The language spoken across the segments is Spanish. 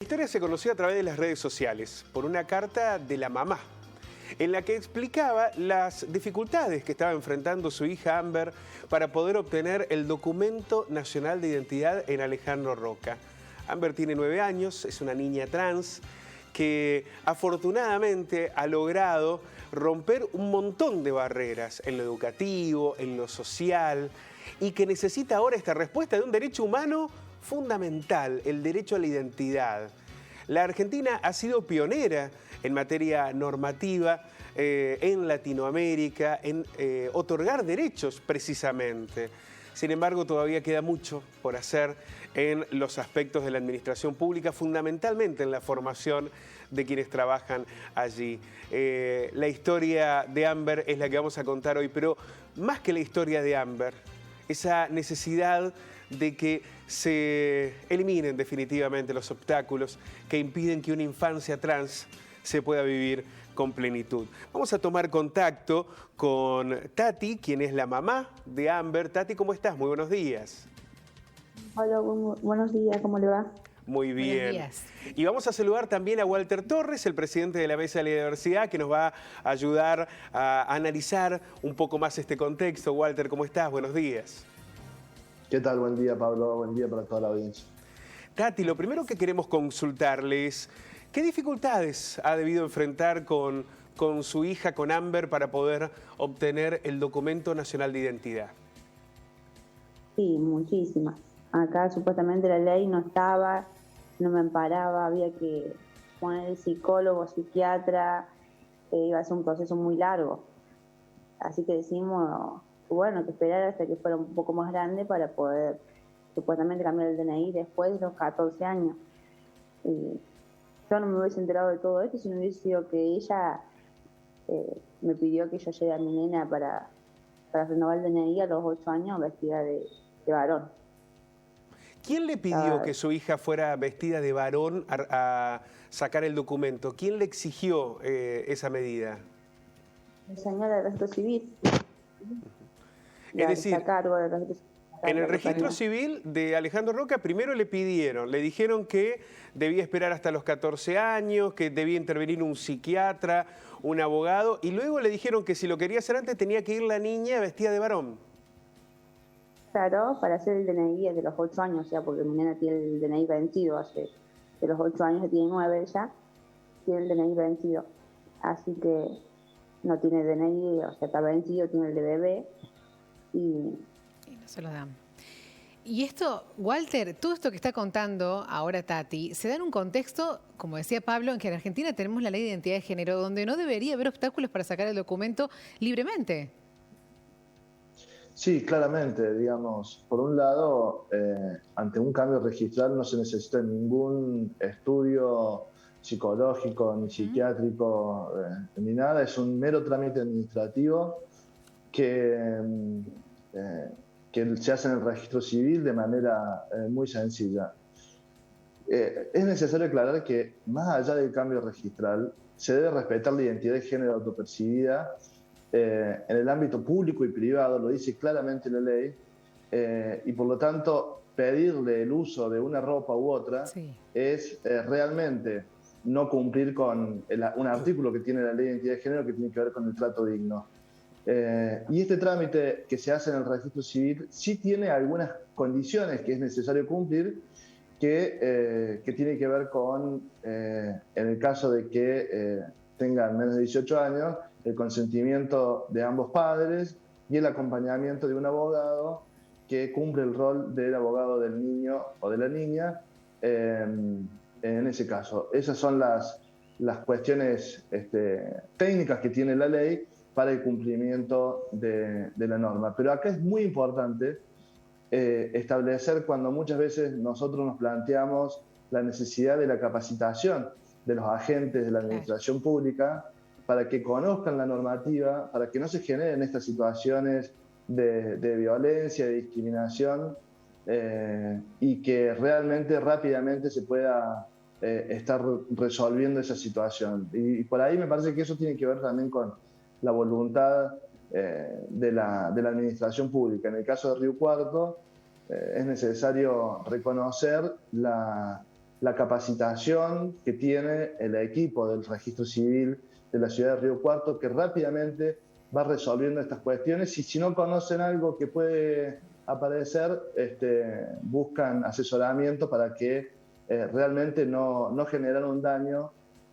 historia se conoció a través de las redes sociales por una carta de la mamá, en la que explicaba las dificultades que estaba enfrentando su hija Amber para poder obtener el documento nacional de identidad en Alejandro Roca. Amber tiene 9 años, es una niña trans que afortunadamente ha logrado romper un montón de barreras en lo educativo, en lo social, y que necesita ahora esta respuesta de un derecho humano fundamental, el derecho a la identidad. La Argentina ha sido pionera en materia normativa en Latinoamérica, en otorgar derechos precisamente. Sin embargo, todavía queda mucho por hacer en los aspectos de la administración pública, fundamentalmente en la formación de quienes trabajan allí. La historia de Amber es la que vamos a contar hoy, pero más que la historia de Amber, esa necesidad de que se eliminen definitivamente los obstáculos que impiden que una infancia trans se pueda vivir con plenitud. Vamos a tomar contacto con Tati, quien es la mamá de Amber. Tati, ¿cómo estás? Muy buenos días. Hola, buenos días, ¿cómo le va? Muy bien. Buenos días. Y vamos a saludar también a Walter Torres, el presidente de la Mesa de la Diversidad, que nos va a ayudar a analizar un poco más este contexto. Walter, ¿cómo estás? Buenos días. ¿Qué tal? Buen día, Pablo. Buen día para toda la audiencia. Tati, lo primero que queremos consultarle es ¿qué dificultades ha debido enfrentar con su hija, con Amber, para poder obtener el documento nacional de identidad? Sí, muchísimas. Acá supuestamente la ley no estaba, no me amparaba, había que poner psicólogo, psiquiatra, iba a ser un proceso muy largo. Así que decimos, bueno, que esperar hasta que fuera un poco más grande para poder supuestamente cambiar el DNI después de los 14 años. Y yo no me hubiese enterado de todo esto si no hubiese sido que ella me pidió que yo lleve a mi nena para renovar el DNI a los 8 años vestida de varón. ¿Quién le pidió que su hija fuera vestida de varón a sacar el documento? ¿Quién le exigió esa medida? La señora del registro civil. Es decir, en el registro civil de Alejandro Roca primero le dijeron que debía esperar hasta los 14 años, que debía intervenir un psiquiatra, un abogado, y luego le dijeron que si lo quería hacer antes tenía que ir la niña vestida de varón. Claro, para hacer el DNI de los 8 años, o sea, porque mi nena tiene el DNI vencido hace de los 8 años, que tiene 9 ya, tiene el DNI vencido. Así que no tiene DNI, o sea, está vencido, tiene el de bebé y no se lo dan. Y esto, Walter, todo esto que está contando ahora Tati, se da en un contexto, como decía Pablo, en que en Argentina tenemos la ley de identidad de género, donde no debería haber obstáculos para sacar el documento libremente. Sí, claramente, digamos, por un lado, ante un cambio registral no se necesita ningún estudio psicológico ni psiquiátrico ni nada, es un mero trámite administrativo que se hace en el registro civil de manera muy sencilla. Es necesario aclarar que más allá del cambio registral se debe respetar la identidad de género autopercibida en el ámbito público y privado, lo dice claramente la ley, y por lo tanto pedirle el uso de una ropa u otra es realmente no cumplir con un artículo que tiene la ley de identidad de género que tiene que ver con el trato digno. Y este trámite que se hace en el registro civil sí tiene algunas condiciones que es necesario cumplir que tiene que ver con, en el caso de que tengan menos de 18 años, el consentimiento de ambos padres y el acompañamiento de un abogado que cumple el rol del abogado del niño o de la niña en ese caso. Esas son las cuestiones técnicas que tiene la ley para el cumplimiento de la norma. Pero acá es muy importante establecer cuando muchas veces nosotros nos planteamos la necesidad de la capacitación de los agentes de la administración pública para que conozcan la normativa, para que no se generen estas situaciones de violencia, de discriminación y que realmente rápidamente se pueda estar resolviendo esa situación. Y por ahí me parece que eso tiene que ver también con la voluntad de la administración pública. En el caso de Río Cuarto es necesario reconocer la capacitación que tiene el equipo del registro civil de la ciudad de Río Cuarto, que rápidamente va resolviendo estas cuestiones, y si no conocen algo que puede aparecer, buscan asesoramiento para que realmente no generar un daño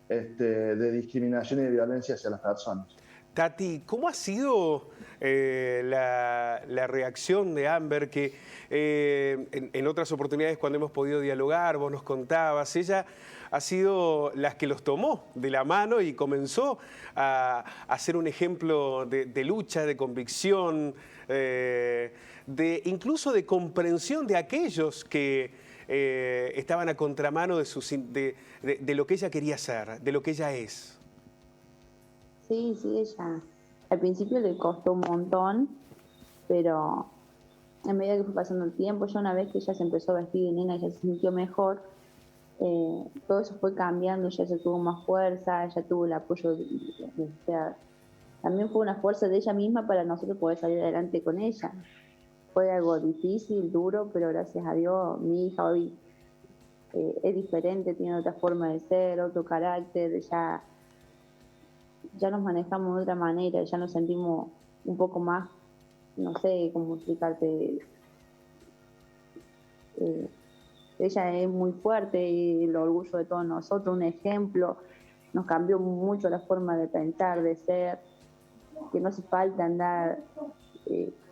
de discriminación y de violencia hacia las personas. Tati, ¿cómo ha sido la reacción de Amber? Que en otras oportunidades, cuando hemos podido dialogar, vos nos contabas, ella ha sido la que los tomó de la mano y comenzó a ser un ejemplo de lucha, de convicción, incluso de comprensión de aquellos que estaban a contramano de lo que ella quería ser, de lo que ella es. Sí, ella al principio le costó un montón, pero a medida que fue pasando el tiempo, ya una vez que ella se empezó a vestir de nena, ella se sintió mejor, todo eso fue cambiando, ella se tuvo más fuerza, ella tuvo el apoyo, o sea, también fue una fuerza de ella misma para nosotros poder salir adelante con ella. Fue algo difícil, duro, pero gracias a Dios mi hija hoy es diferente, tiene otra forma de ser, otro carácter, ya nos manejamos de otra manera, ya nos sentimos un poco más, no sé cómo explicarte. Ella es muy fuerte y el orgullo de todos nosotros, un ejemplo, nos cambió mucho la forma de pensar, de ser, que no hace falta andar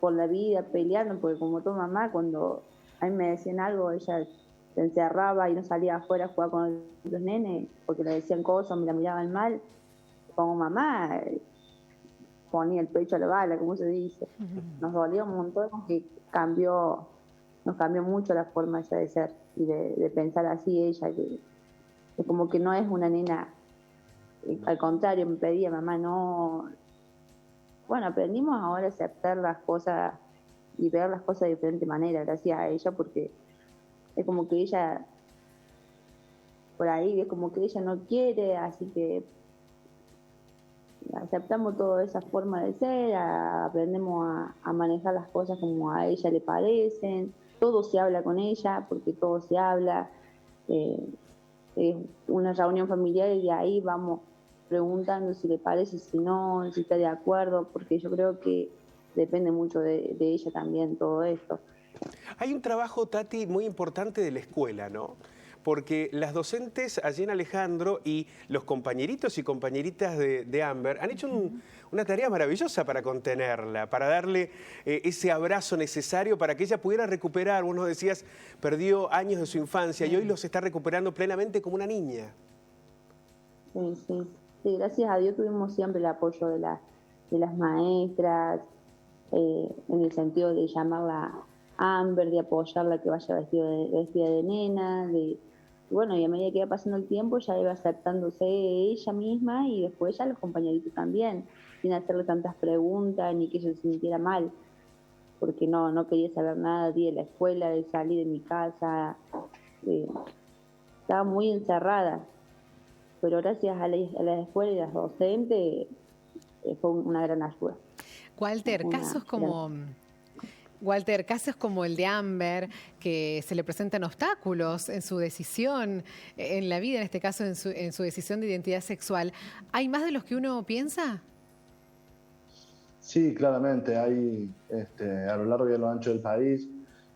por la vida peleando, porque como tu mamá, cuando a mí me decían algo, ella se encerraba y no salía afuera a jugar con los nenes, porque le decían cosas, me la miraban mal. Como mamá, ponía el pecho a la bala, como se dice. Nos dolió un montón, que nos cambió mucho la forma ella de ser y de pensar así ella, que como que no es una nena, al contrario, me pedía, mamá, no. Bueno, aprendimos ahora a aceptar las cosas y ver las cosas de diferente manera, gracias a ella, porque es como que ella, por ahí, es como que ella no quiere, así que aceptamos toda esa forma de ser, aprendemos a manejar las cosas como a ella le parecen, todo se habla con ella, porque todo se habla, es una reunión familiar y de ahí vamos preguntando si le parece, si no, si está de acuerdo, porque yo creo que depende mucho de ella también todo esto. Hay un trabajo, Tati, muy importante de la escuela, ¿no? Porque las docentes allí en Alejandro y los compañeritos y compañeritas de Amber han hecho una tarea maravillosa para contenerla, para darle ese abrazo necesario para que ella pudiera recuperar. Vos nos decías, perdió años de su infancia y hoy los está recuperando plenamente como una niña. Sí, gracias a Dios tuvimos siempre el apoyo de las maestras, en el sentido de llamarla Amber, de apoyarla que vaya vestida de nena, bueno, y a medida que iba pasando el tiempo ya iba aceptándose ella misma y después ya los compañeritos también, sin hacerle tantas preguntas ni que ella se sintiera mal, porque no quería saber nada de la escuela, de salir de mi casa, estaba muy encerrada, pero gracias a la escuela y a las docentes fue una gran ayuda. Walter, casos como el de Amber, que se le presentan obstáculos en su decisión, en la vida, en este caso en su decisión de identidad sexual, ¿hay más de los que uno piensa? Sí, claramente, hay a lo largo y a lo ancho del país,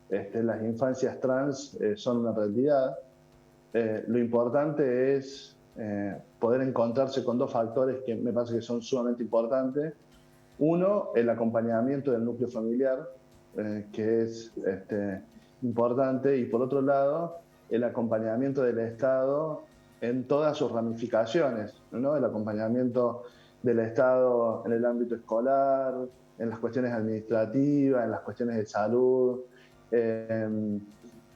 las infancias trans son una realidad. Lo importante es poder encontrarse con dos factores que me parece que son sumamente importantes. Uno, el acompañamiento del núcleo familiar, que es importante, y por otro lado, el acompañamiento del Estado en todas sus ramificaciones, ¿no? El acompañamiento del Estado en el ámbito escolar, en las cuestiones administrativas, en las cuestiones de salud.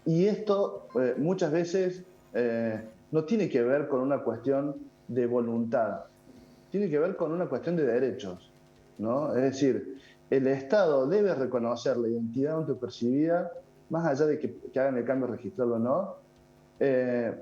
Y esto muchas veces no tiene que ver con una cuestión de voluntad, tiene que ver con una cuestión de derechos, ¿no? Es decir, el Estado debe reconocer la identidad autopercibida, más allá de que hagan el cambio registral o no,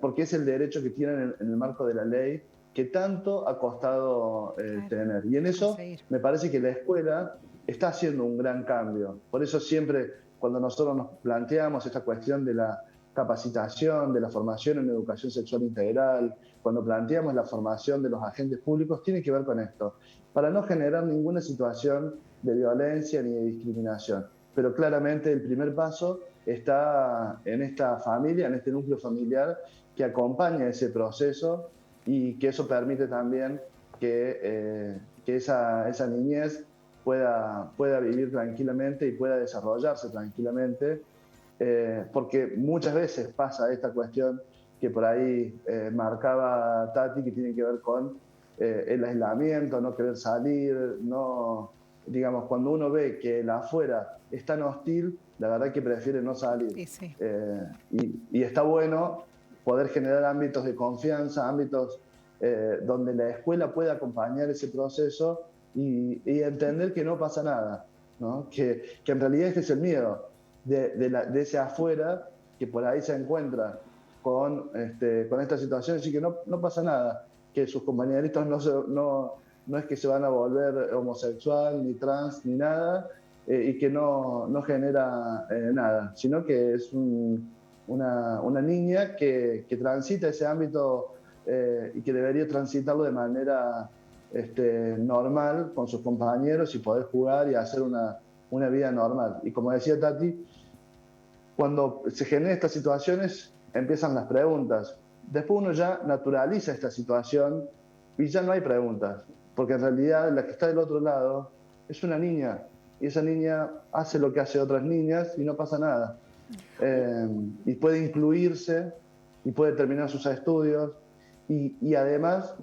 porque es el derecho que tienen en el marco de la ley que tanto ha costado tener. Y en eso me parece que la escuela está haciendo un gran cambio. Por eso siempre, cuando nosotros nos planteamos esta cuestión de la capacitación, de la formación en educación sexual integral, cuando planteamos la formación de los agentes públicos, tiene que ver con esto, para no generar ninguna situación de violencia ni de discriminación. Pero claramente el primer paso está en esta familia, en este núcleo familiar que acompaña ese proceso y que eso permite también que esa niñez pueda vivir tranquilamente y pueda desarrollarse tranquilamente, porque muchas veces pasa esta cuestión que por ahí marcaba Tati, que tiene que ver con el aislamiento, no querer salir, no, digamos, cuando uno ve que el afuera es tan hostil, la verdad que prefiere no salir. Sí, sí. Y está bueno poder generar ámbitos de confianza, ámbitos donde la escuela pueda acompañar ese proceso y entender que no pasa nada, ¿no? Que en realidad este es el miedo de ese afuera que por ahí se encuentra con esta situación, así que no pasa nada, que sus compañeritos no es que se van a volver homosexual, ni trans, ni nada, y que no genera nada, sino que es una niña que transita ese ámbito y que debería transitarlo de manera normal con sus compañeros y poder jugar y hacer una vida normal. Y como decía Tati, cuando se generan estas situaciones empiezan las preguntas. Después uno ya naturaliza esta situación y ya no hay preguntas, porque en realidad la que está del otro lado es una niña y esa niña hace lo que hace otras niñas y no pasa nada. Y puede incluirse y puede terminar sus estudios y además,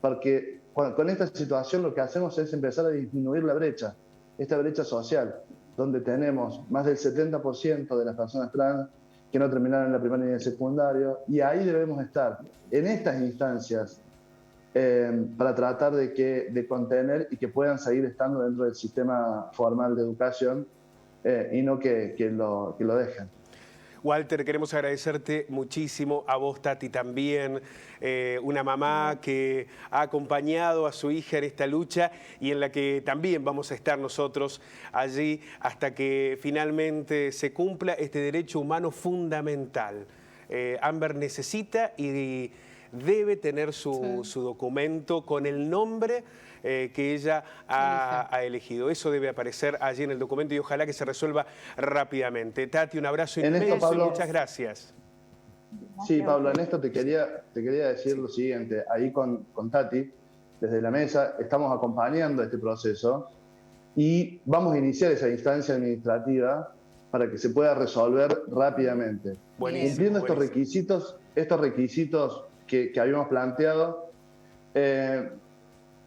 porque con esta situación lo que hacemos es empezar a disminuir la brecha, esta brecha social, donde tenemos más del 70% de las personas trans que no terminaron la primaria ni el secundario, y ahí debemos estar, en estas instancias, para tratar de contener y que puedan seguir estando dentro del sistema formal de educación y no que lo dejen. Walter, queremos agradecerte muchísimo, a vos Tati también, una mamá que ha acompañado a su hija en esta lucha y en la que también vamos a estar nosotros allí hasta que finalmente se cumpla este derecho humano fundamental. Amber necesita y debe tener su documento con el nombre que ella ha elegido. Eso debe aparecer allí en el documento y ojalá que se resuelva rápidamente. Tati, un abrazo inmenso, Pablo, y muchas gracias. Sí, Pablo, en esto te quería decir lo siguiente. Ahí con Tati, desde la mesa, estamos acompañando este proceso y vamos a iniciar esa instancia administrativa para que se pueda resolver rápidamente. Buenísimo, cumpliendo estos requisitos que habíamos planteado,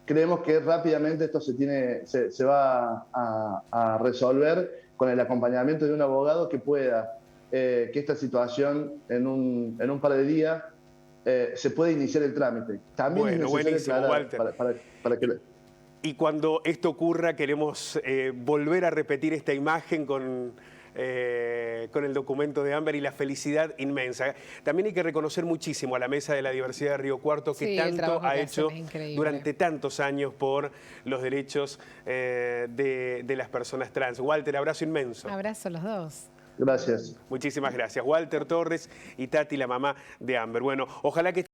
creemos que rápidamente esto se va a resolver con el acompañamiento de un abogado que pueda, que esta situación en un par de días se pueda iniciar el trámite. También bueno, buenísimo, Walter. Para que... Y cuando esto ocurra queremos volver a repetir esta imagen con el documento de Amber y la felicidad inmensa. También hay que reconocer muchísimo a la Mesa de la Diversidad de Río Cuarto, que tanto ha hecho durante tantos años por los derechos de las personas trans. Walter, abrazo inmenso. Abrazo a los dos. Gracias. Muchísimas gracias. Walter Torres y Tati, la mamá de Amber. Bueno, ojalá que